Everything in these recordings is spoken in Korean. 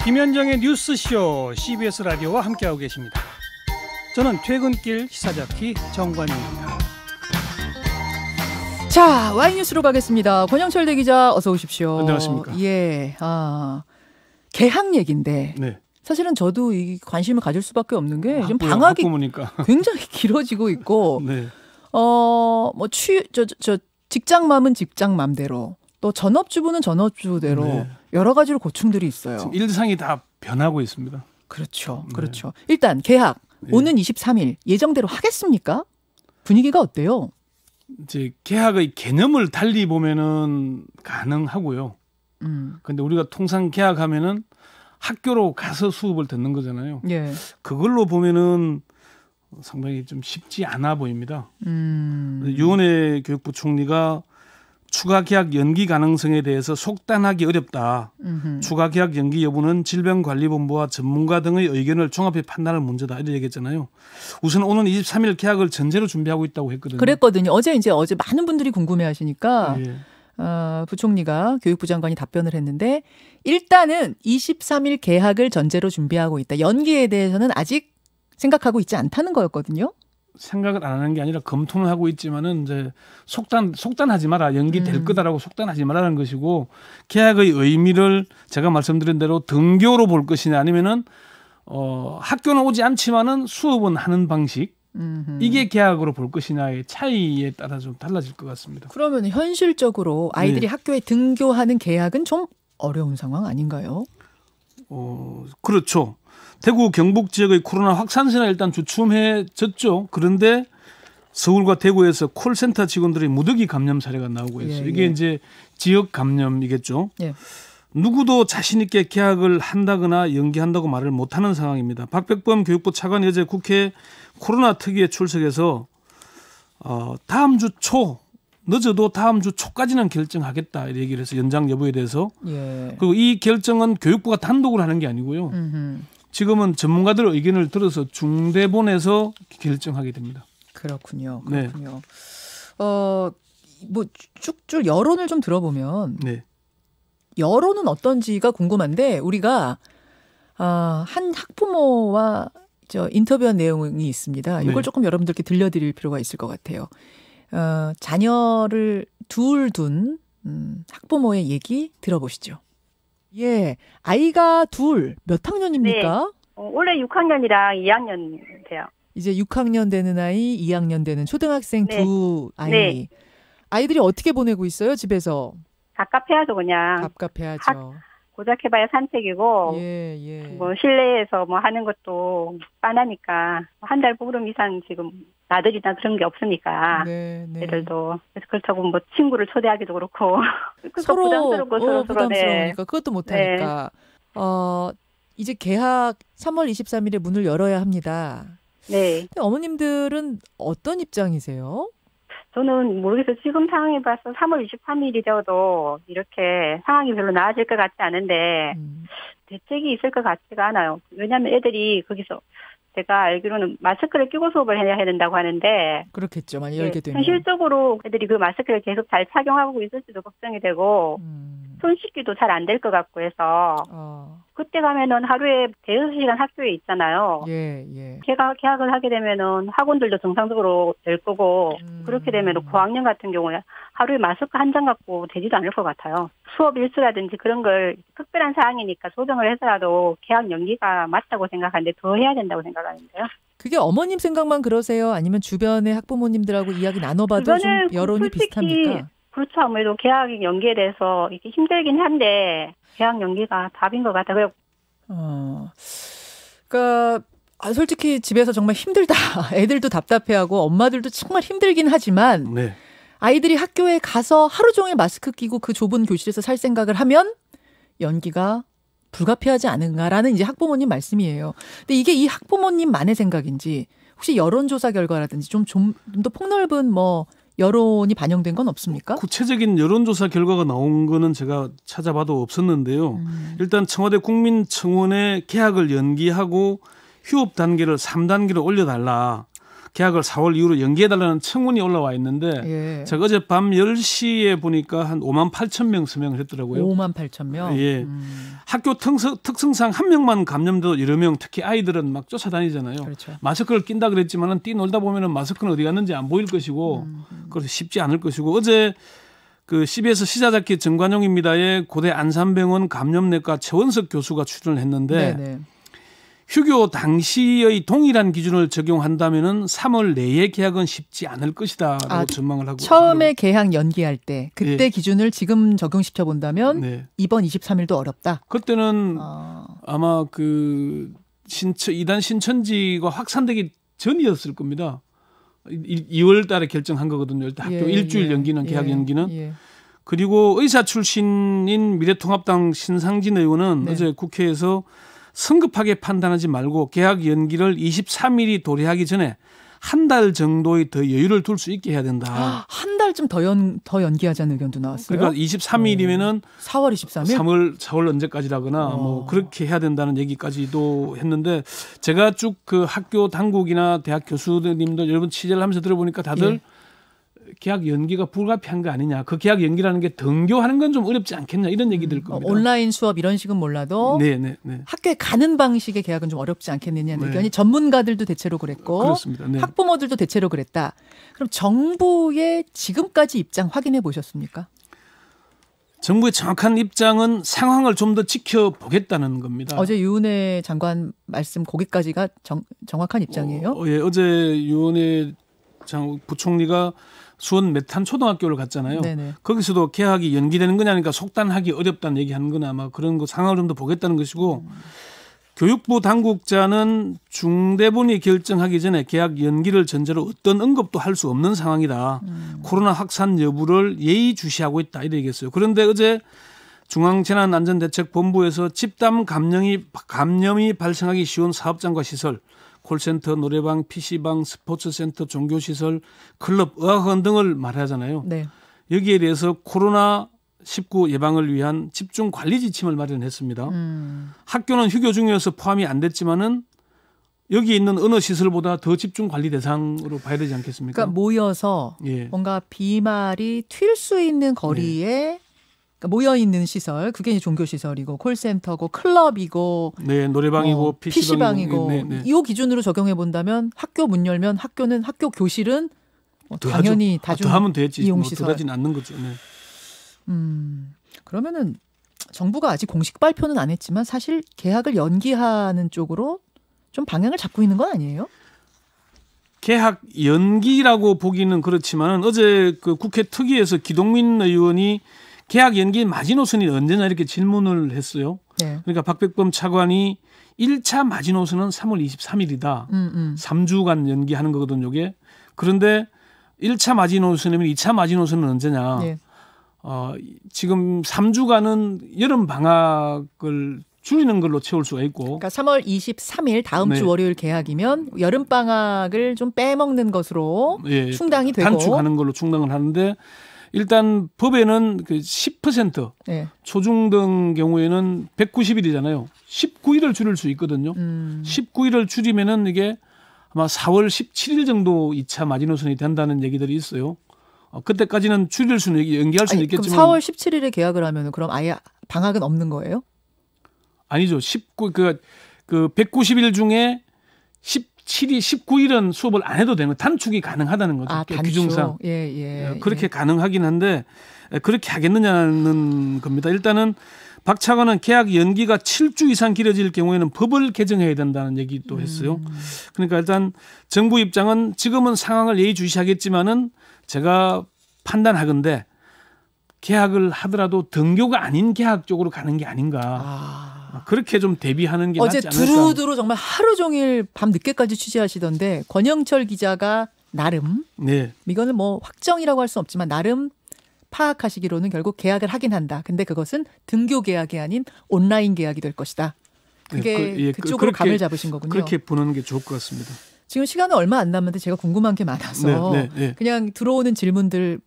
김현정의 뉴스쇼 CBS 라디오와 함께하고 계십니다. 저는 퇴근길 시사잡기 정관용입니다. 자, 와이뉴스로 가겠습니다. 권영철 대기자 어서 오십시오. 안녕하십니까. 예, 개학 얘기인데 네. 사실은 저도 이 관심을 가질 수밖에 없는 게 지금 학부모, 방학이 학부모니까. 굉장히 길어지고 있고, 네. 직장맘은 직장맘대로, 또 전업주부는 전업주부대로 네. 여러 가지로 고충들이 있어요. 지금 일상이 다 변하고 있습니다. 그렇죠, 네. 그렇죠. 일단 개학 오는 23일 예정대로 하겠습니까? 분위기가 어때요? 이제 개학의 개념을 달리 보면은 가능하고요. 근데 우리가 통상 개학하면은 학교로 가서 수업을 듣는 거잖아요. 예. 그걸로 보면은 상당히 좀 쉽지 않아 보입니다. 유은혜 교육부 총리가 추가 개학 연기 가능성에 대해서 속단하기 어렵다. 추가 개학 연기 여부는 질병관리본부와 전문가 등의 의견을 종합해 판단할 문제다. 이렇게 얘기했잖아요. 우선 오는 23일 개학을 전제로 준비하고 있다고 했거든요. 그랬거든요. 어제 많은 분들이 궁금해하시니까 예. 부총리가 교육부 장관이 답변을 했는데 일단은 23일 개학을 전제로 준비하고 있다. 연기에 대해서는 아직 생각하고 있지 않다는 거였거든요. 생각을 안 하는 게 아니라 검토는 하고 있지만은 이제 속단하지 마라. 연기될 거다라고 속단하지 말라는 것이고 개학의 의미를 제가 말씀드린 대로 등교로 볼 것이냐 아니면은 학교는 오지 않지만은 수업은 하는 방식 이게 개학으로 볼 것이냐의 차이에 따라 좀 달라질 것 같습니다. 그러면 현실적으로 아이들이 네. 학교에 등교하는 개학은 좀 어려운 상황 아닌가요? 그렇죠. 대구 경북 지역의 코로나 확산세는 일단 주춤해졌죠. 그런데 서울과 대구에서 콜센터 직원들의 무더기 감염 사례가 나오고 있어요. 예, 이게 예. 이제 지역 감염이겠죠. 예. 누구도 자신 있게 개학을 한다거나 연기한다고 말을 못하는 상황입니다. 박백범 교육부 차관이 어제 국회 코로나 특위에 출석해서 다음 주 초 늦어도 다음 주 초까지는 결정하겠다 이렇게 얘기를 해서 연장 여부에 대해서 예. 그리고 이 결정은 교육부가 단독으로 하는 게 아니고요. 지금은 전문가들의 의견을 들어서 중대본에서 결정하게 됩니다. 그렇군요. 네. 그렇군요. 뭐 쭉쭉 여론을 좀 들어보면 네. 여론은 어떤지가 궁금한데 우리가 한 학부모와 인터뷰한 내용이 있습니다. 이걸 네. 조금 여러분들께 들려드릴 필요가 있을 것 같아요. 자녀를 둘 둔 학부모의 얘기 들어보시죠. 예, 아이가 둘 몇 학년입니까? 네. 올해 6학년이랑 2학년 돼요. 이제 6학년 되는 아이, 2학년 되는 초등학생 네. 두 아이. 네. 아이들이 어떻게 보내고 있어요, 집에서? 갑갑해야죠, 그냥. 갑갑해야죠. 고작 해봐야 산책이고, 예, 예. 뭐 실내에서 뭐 하는 것도 빤하니까 한 달 보름 이상 지금 나들이나 그런 게 없으니까 네, 네. 애들도 그래서 그렇다고 뭐 친구를 초대하기도 그렇고 그러니까 서로 부담스럽고 서로 부담스러우니까 그것도 못하니까. 이제 개학 3월 23일에 문을 열어야 합니다. 네. 근데 어머님들은 어떤 입장이세요? 저는 모르겠어요. 지금 상황에 봐서 3월 23일이 되어도 이렇게 상황이 별로 나아질 것 같지 않은데 대책이 있을 것 같지가 않아요. 왜냐하면 애들이 거기서 제가 알기로는 마스크를 끼고 수업을 해야 된다고 하는데 그렇겠죠. 많이 열게 되면. 현실적으로 애들이 그 마스크를 계속 잘 착용하고 있을지도 걱정이 되고 손 씻기도 잘 안 될 것 같고 해서 그때 가면은 하루에 대여섯 시간 학교에 있잖아요. 예, 예. 개학을 하게 되면은 학원들도 정상적으로 될 거고 그렇게 되면은 고학년 같은 경우에 하루에 마스크 한 장 갖고 되지도 않을 것 같아요. 수업 일수라든지 그런 걸 특별한 사항이니까 조정을 해서라도 개학 연기가 맞다고 생각하는데 더 해야 된다고 생각하는데요. 그게 어머님 생각만 그러세요? 아니면 주변의 학부모님들하고 이야기 나눠봐도 좀 여론이 비슷합니까? 그렇죠. 아무래도 개학 연기에 대해서 이게 힘들긴 한데 개학 연기가 답인 것 같아요. 그러니까 솔직히 집에서 정말 힘들다. 애들도 답답해하고 엄마들도 정말 힘들긴 하지만 네. 아이들이 학교에 가서 하루 종일 마스크 끼고 그 좁은 교실에서 살 생각을 하면 연기가 불가피하지 않은가라는 이제 학부모님 말씀이에요. 근데 이게 이 학부모님만의 생각인지 혹시 여론조사 결과라든지 좀 더 폭넓은 뭐 여론이 반영된 건 없습니까? 구체적인 여론조사 결과가 나온 거는 제가 찾아봐도 없었는데요. 일단 청와대 국민청원에 개학을 연기하고 휴업 단계를 3단계로 올려달라. 계약을 4월 이후로 연기해달라는 청문이 올라와 있는데 예. 제가 어젯밤 10시에 보니까 한 5만 8천 명 서명을 했더라고요. 5만 8천 명? 예. 학교 특성상 한 명만 감염돼도 여러 명, 특히 아이들은 막 쫓아다니잖아요. 그렇죠. 마스크를 낀다 그랬지만은 뛰놀다 보면은 마스크는 어디 갔는지 안 보일 것이고 그래서 쉽지 않을 것이고 어제 그 CBS 시사자키 정관용입니다의 고대 안산병원 감염내과 최원석 교수가 출연을 했는데 네네. 휴교 당시의 동일한 기준을 적용한다면은 3월 내에 계약은 쉽지 않을 것이다라고 전망을 하고 처음에 계약 연기할 때 그때 예. 기준을 지금 적용시켜 본다면 네. 이번 23일도 어렵다. 그때는 아마 그 이단 신천지가 확산되기 전이었을 겁니다. 2월 달에 결정한 거거든요. 일단 학교 일주일 연기는 계약 연기는. 그리고 의사 출신인 미래통합당 신상진 의원은 어제 국회에서 성급하게 판단하지 말고 계약 연기를 23일이 도래하기 전에 한 달 정도의 더 여유를 둘 수 있게 해야 된다. 한 달쯤 더 연기하자는 의견도 나왔어요. 그러니까 23일이면은 4월 23일? 4월 언제까지라거나 뭐 그렇게 해야 된다는 얘기까지도 했는데 제가 쭉 그 학교 당국이나 대학 교수님들 여러분 취재를 하면서 들어보니까 다들 계약 연기가 불가피한 거 아니냐. 그 계약 연기라는 게 등교하는 건 좀 어렵지 않겠냐 이런 얘기 들 겁니다. 온라인 수업 이런 식은 몰라도 학교에 가는 방식의 계약은 좀 어렵지 않겠느냐는 의견이 전문가들도 대체로 그랬고 그렇습니다. 학부모들도 대체로 그랬다. 그럼 정부의 지금까지 입장 확인해 보셨습니까? 정부의 정확한 입장은 상황을 좀 더 지켜보겠다는 겁니다. 어제 유은혜 장관 말씀 거기까지가 정확한 입장이에요? 어제 유은혜 부총리가 수원 메탄 초등학교를 갔잖아요. 네네. 거기서도 개학이 연기되는 거냐니까 속단하기 어렵다는 얘기하는 건 아마 그런 거 상황을 좀 더 보겠다는 것이고 교육부 당국자는 중대본이 결정하기 전에 개학 연기를 전제로 어떤 언급도 할 수 없는 상황이다. 코로나 확산 여부를 예의주시하고 있다 이렇게 얘기했어요. 그런데 어제 중앙재난안전대책본부에서 집단 감염이 발생하기 쉬운 사업장과 시설 콜센터, 노래방, PC방, 스포츠센터, 종교시설, 클럽, 의학원 등을 말하잖아요. 네. 여기에 대해서 코로나19 예방을 위한 집중 관리 지침을 마련했습니다. 학교는 휴교 중이어서 포함이 안 됐지만은 여기 있는 어느 시설보다 더 집중 관리 대상으로 봐야 되지 않겠습니까? 그러니까 모여서 뭔가 비말이 튀을 수 있는 거리에 모여 있는 시설, 그게 이제 종교 시설이고 콜센터고 클럽이고 노래방이고 PC방이고 이 기준으로 적용해 본다면 학교 문 열면 학교 교실은 당연히 다중 하면 되지. 이용 시설. 하진 않는 거죠. 그러면은 정부가 아직 공식 발표는 안 했지만 사실 개학을 연기하는 쪽으로 좀 방향을 잡고 있는 건 아니에요? 개학 연기라고 보기는 그렇지만 어제 그 국회 특위에서 기동민 의원이 개학 연기 마지노선이 언제냐 이렇게 질문을 했어요. 네. 그러니까 박백범 차관이 1차 마지노선은 3월 23일이다. 3주간 연기하는 거거든요. 이게. 그런데 1차 마지노선이면 2차 마지노선은 언제냐. 네. 지금 3주간은 여름 방학을 줄이는 걸로 채울 수가 있고. 그러니까 3월 23일 다음 주 월요일 개학이면 여름 방학을 좀 빼먹는 것으로 충당이 되고. 단축하는 걸로 충당을 하는데 일단 법에는 그 10% 초중등 경우에는 190일이잖아요. 19일을 줄일 수 있거든요. 19일을 줄이면은 이게 아마 4월 17일 정도 2차 마지노선이 된다는 얘기들이 있어요. 그때까지는 줄일 수는 연기할 수는 있겠지만. 그럼 4월 17일에 개학을 하면은 그럼 아예 방학은 없는 거예요? 아니죠. 190일 중에 19일은 수업을 안 해도 되는 단축이 가능하다는 거죠. 규정상. 그렇게 가능하긴 한데 그렇게 하겠느냐는 겁니다. 일단은 박 차관은 개학 연기가 7주 이상 길어질 경우에는 법을 개정해야 된다는 얘기도 했어요. 그러니까 일단 정부 입장은 지금은 상황을 예의주시하겠지만은 제가 판단하건대 개학을 하더라도 등교가 아닌 개학 쪽으로 가는 게 아닌가. 그렇게 좀 대비하는 게 낫지 않을까. 어제 두루두루 정말 하루 종일 밤 늦게까지 취재하시던데 권영철 기자가 나름 이거는 뭐 확정이라고 할 수는 없지만 나름 파악하시기로는 결국 계약을 하긴 한다. 근데 그것은 등교 계약이 아닌 온라인 계약이 될 것이다. 그게 그쪽으로 감을 잡으신 거군요. 그렇게 보는 게 좋을 것 같습니다. 지금 시간은 얼마 안 남았는데 제가 궁금한 게 많아서 그냥 들어오는 질문들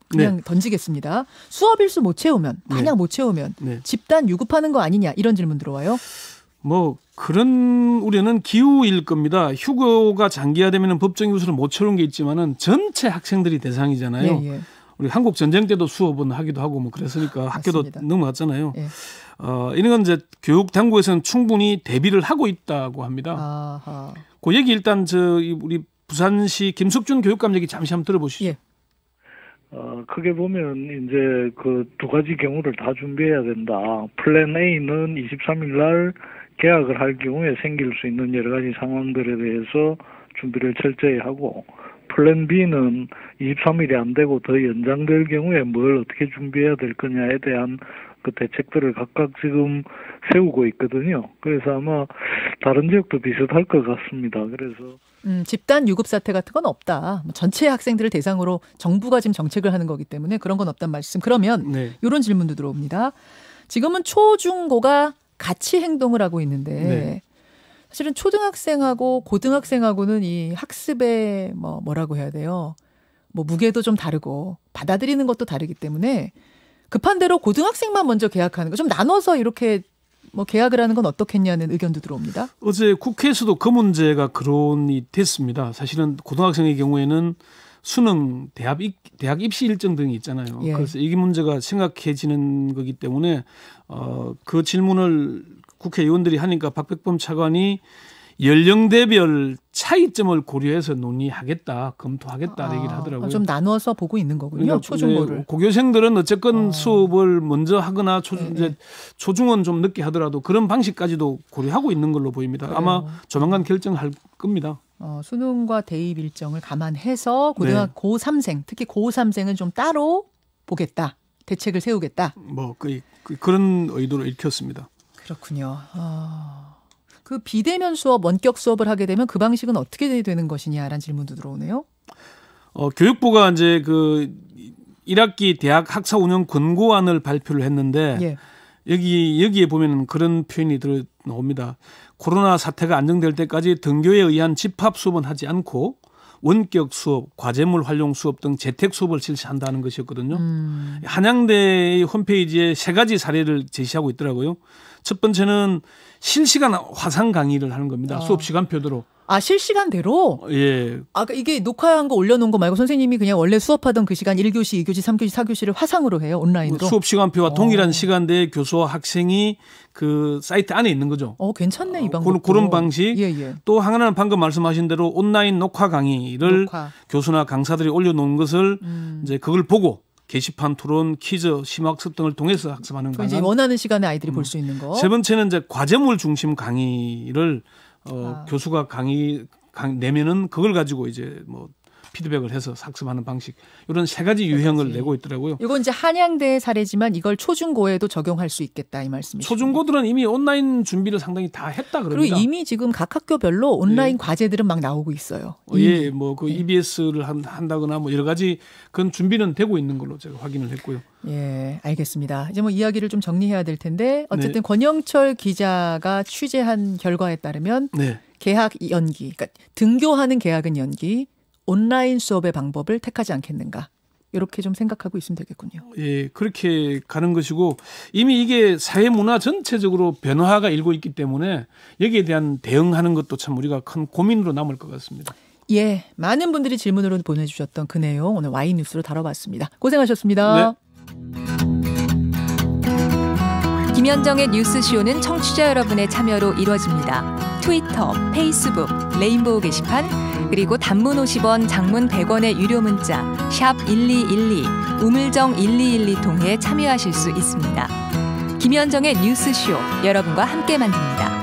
그냥 던지겠습니다. 수업 일수 못 채우면 만약 못 채우면 집단 유급하는 거 아니냐 이런 질문 들어와요. 뭐 그런 우려는 기우일 겁니다. 휴교가 장기화되면 법정 교수를 못 채우는 게 있지만은 전체 학생들이 대상이잖아요. 예, 예. 우리 한국 전쟁 때도 수업은 하기도 하고 뭐 그랬으니까 학교도 맞습니다. 넘어갔잖아요. 예. 이런 건 이제 교육 당국에서는 충분히 대비를 하고 있다고 합니다. 아하. 그 얘기 일단 우리 부산시 김석준 교육감 얘기 잠시 한번 들어보시죠. 예. 크게 보면 이제 그 두 가지 경우를 다 준비해야 된다. 플랜 A는 23일 날 개학을 할 경우에 생길 수 있는 여러 가지 상황들에 대해서 준비를 철저히 하고, 플랜 B는 23일이 안 되고 더 연장될 경우에 뭘 어떻게 준비해야 될 거냐에 대한 그 대책들을 각각 지금 세우고 있거든요. 그래서 아마 다른 지역도 비슷할 것 같습니다. 그래서 집단 유급 사태 같은 건 없다. 전체 학생들을 대상으로 정부가 지금 정책을 하는 거기 때문에 그런 건 없단 말씀. 그러면 네. 이런 질문도 들어옵니다. 지금은 초, 중, 고가 같이 행동을 하고 있는데 네. 사실은 초등학생하고 고등학생하고는 이 학습의 뭐라고 해야 돼요. 뭐 무게도 좀 다르고 받아들이는 것도 다르기 때문에 급한 대로 고등학생만 먼저 개학하는 거 좀 나눠서 이렇게 뭐 개학을 하는 건 어떻겠냐는 의견도 들어옵니다. 어제 국회에서도 그 문제가 거론이 됐습니다. 사실은 고등학생의 경우에는 수능, 대학 입시 일정 등이 있잖아요. 예. 그래서 이 문제가 심각해지는 거기 때문에 그 질문을 국회의원들이 하니까 박백범 차관이 연령대별 차이점을 고려해서 논의하겠다, 검토하겠다 얘기를 하더라고요. 좀 나눠서 보고 있는 거군요. 그러니까 초중고를. 고교생들은 어쨌건 수업을 먼저 하거나 이제 초중은 좀 늦게 하더라도 그런 방식까지도 고려하고 있는 걸로 보입니다. 그래요. 아마 조만간 결정할 겁니다. 수능과 대입 일정을 감안해서 네. 고3생, 특히 고3생은 좀 따로 보겠다. 대책을 세우겠다. 뭐 그런 의도로 읽혔습니다. 그렇군요. 그 비대면 수업, 원격 수업을 하게 되면 그 방식은 어떻게 되는 것이냐라는 질문도 들어오네요. 교육부가 이제 그 1학기 대학 학사 운영 권고안을 발표를 했는데 예. 여기에 보면 그런 표현이 나옵니다. 코로나 사태가 안정될 때까지 등교에 의한 집합 수업은 하지 않고 원격 수업, 과제물 활용 수업 등 재택 수업을 실시한다는 것이었거든요. 한양대의 홈페이지에 3가지 사례를 제시하고 있더라고요. 첫 번째는 실시간 화상 강의를 하는 겁니다. 수업 시간표대로. 실시간대로? 예. 이게 녹화한 거 올려놓은 거 말고 선생님이 그냥 원래 수업하던 그 시간 1교시, 2교시, 3교시, 4교시를 화상으로 해요? 온라인으로? 수업 시간표와 동일한 시간대에 교수와 학생이 그 사이트 안에 있는 거죠. 괜찮네, 이 방법. 그런 방식. 예. 또 하나는 방금 말씀하신 대로 온라인 녹화 강의를 교수나 강사들이 올려놓은 것을 이제 그걸 보고 게시판, 토론, 퀴즈, 심화학습 등을 통해서 학습하는 방안. 이제 원하는 시간에 아이들이 볼 수 있는 거. 세 번째는 이제 과제물 중심 강의를 교수가 강의 내면은 그걸 가지고 이제 뭐 피드백을 해서 학습하는 방식, 이런 3가지 유형을 내고 있더라고요. 이건 이제 한양대의 사례지만 이걸 초중고에도 적용할 수 있겠다 이 말씀이시죠. 초중고들은 이미 온라인 준비를 상당히 다 했다 그럽니다. 그리고 이미 지금 각 학교별로 온라인 과제들은 막 나오고 있어요. 예, 뭐 그 EBS를 한다거나 뭐 여러 가지 그런 준비는 되고 있는 걸로 제가 확인을 했고요. 예, 알겠습니다. 이제 뭐 이야기를 좀 정리해야 될 텐데 어쨌든 권영철 기자가 취재한 결과에 따르면 개학 연기, 그러니까 등교하는 개학은 연기, 온라인 수업의 방법을 택하지 않겠는가. 이렇게 좀 생각하고 있으면 되겠군요. 예, 그렇게 가는 것이고 이미 이게 사회 문화 전체적으로 변화가 일고 있기 때문에 여기에 대한 대응하는 것도 참 우리가 큰 고민으로 남을 것 같습니다. 예, 많은 분들이 질문으로 보내주셨던 그 내용 오늘 Y뉴스로 다뤄봤습니다. 고생하셨습니다. 김현정의 뉴스쇼는 청취자 여러분의 참여로 이루어집니다. 트위터, 페이스북, 레인보우 게시판, 그리고 단문 50원, 장문 100원의 유료 문자 샵 1212, 우물정 1212 통해 참여하실 수 있습니다. 김현정의 뉴스쇼, 여러분과 함께 만듭니다.